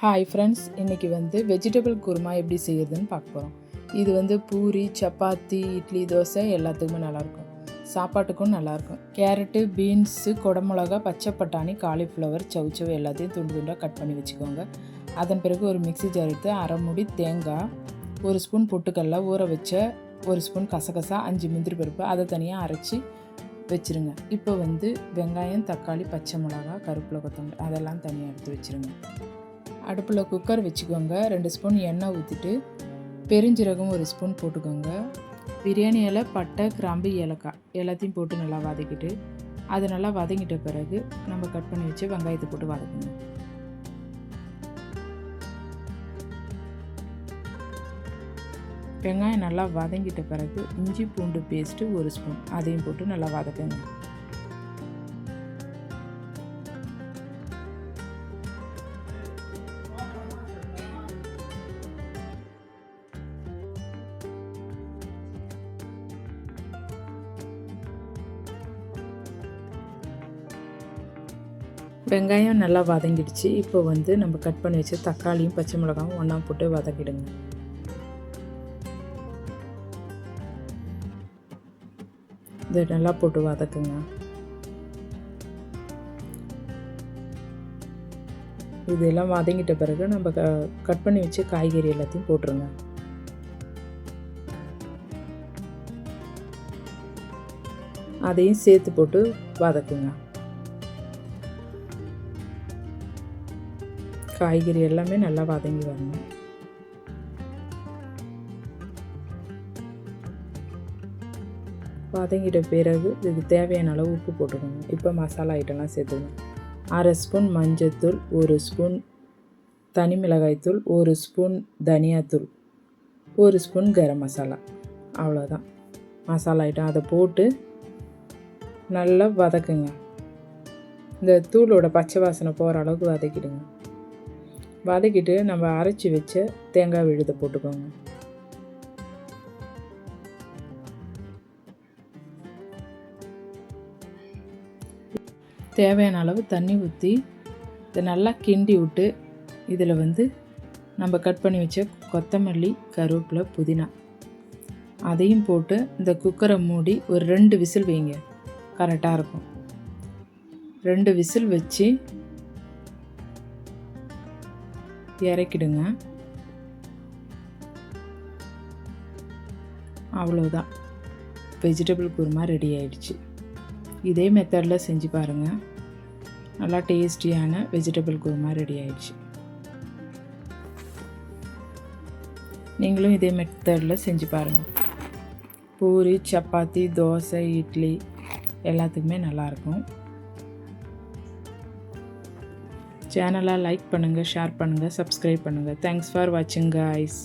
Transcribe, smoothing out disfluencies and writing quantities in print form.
Hi friends, இன்றைக்கி vegetable kurma எப்படி செய்யறதுன்னு பார்க்க போகிறோம். இது பூரி, சப்பாத்தி, இட்லி, தோசை எல்லாத்துக்குமே நல்லாயிருக்கும். சாப்பாட்டுக்கும் நல்லாயிருக்கும். கேரட்டு, பீன்ஸு, குடமிளகா, பச்சை பட்டாணி, காலிஃப்ளவர், சவுச்சவு எல்லாத்தையும் துண்டு துண்டாக கட் பண்ணி வச்சுக்கோங்க. அதன் பிறகு ஒரு மிக்ஸி ஜார் எடுத்து அரை மூடி தேங்காய், ஒரு ஸ்பூன் பொட்டுக்கடலை, ஊற வச்ச ஒரு ஸ்பூன் கசகசா, 5 முந்திரி பருப்பு அதை தனியாக அரைச்சி வச்சுருங்க. இப்போ வெங்காயம், தக்காளி, பச்சை மிளகா, கருவேப்பிலை, கொத்தமல்லி அதெல்லாம் தனியாக எடுத்து வச்சுருங்க. அடுப்பில் குக்கர் வச்சுக்கோங்க. 2 ஸ்பூன் எண்ணெய் ஊற்றிட்டு பெருஞ்சீரகம் 1 ஸ்பூன் போட்டுக்கோங்க. பிரியாணி இலை, பட்டை, கிராம்பு, ஏலக்காய் எல்லாத்தையும் போட்டு நல்லா வதக்கிட்டு அது நல்லா வதங்கிட்ட பிறகு நம்ம கட் பண்ணி வச்சு வெங்காயத்தை போட்டு வதக்கணும். வெங்காயம் நல்லா வதங்கிட்ட பிறகு இஞ்சி பூண்டு பேஸ்ட்டு 1 ஸ்பூன் அதையும் போட்டு நல்லா வதக்குங்க. வெங்காயம் நல்லா வதங்கிடுச்சு. இப்போ நம்ம கட் பண்ணி வச்சு தக்காளியும் பச்சை மிளகாயும் ஒன்றா போட்டு வதக்கிடுங்க. இது நல்லா போட்டு வதக்குங்க. இதெல்லாம் வதங்கிட்ட பிறகு நம்ம கட் பண்ணி வச்சு காய்கறி எல்லாத்தையும் போட்டுருங்க. அதையும் சேர்த்து போட்டு வதக்குங்க. காய்கறி எல்லாமே நல்லா வதங்கி வரணும். வதங்கிட்ட பிறகு இதுக்கு தேவையான அளவு உப்பு போட்டுக்கணும். இப்போ மசாலா ஐட்டம்லாம் சேர்த்துக்கணும். அரை ஸ்பூன் மஞ்சள்தூள், 1 ஸ்பூன் தனி மிளகாய்த்தூள், 1 ஸ்பூன் தனியாத்தூள், 1 ஸ்பூன் கரம் மசாலா. அவ்வளோதான் மசாலா ஐட்டம். அதை போட்டு நல்லா வதக்குங்க. இந்த தூளோட பச்சை வாசனை போகிற அளவுக்கு வதக்கிடுங்க. வதக்கிட்டு நம்ம அரைச்சி வச்ச தேங்காய் விழுதை போட்டுக்கோங்க. தேவையான அளவு தண்ணி ஊற்றி இதை நல்லா கிண்டி விட்டு இதில் நம்ம கட் பண்ணி வச்ச கொத்தமல்லி, கருவேப்பிலை, புதினா அதையும் போட்டு இந்த குக்கரை மூடி ஒரு 2 விசில் வைங்க. கரெக்டாக இருக்கும். 2 விசில் வச்சு இறக்கிடுங்க. அவ்வளோதான், வெஜிடபிள் குருமா ரெடி ஆயிடுச்சு. இதே மெத்தடில் செஞ்சு பாருங்கள். நல்லா டேஸ்டியான வெஜிடபிள் குருமா ரெடி ஆயிடுச்சு. நீங்களும் இதே மெத்தடில் செஞ்சு பாருங்கள். பூரி, சப்பாத்தி, தோசை, இட்லி எல்லாத்துக்குமே நல்லாயிருக்கும். சேனலை லைக் பண்ணுங்கள், ஷேர் பண்ணுங்கள், சப்ஸ்கிரைப் பண்ணுங்கள். தேங்க்ஸ் ஃபார் வாட்சிங் காய்ஸ்.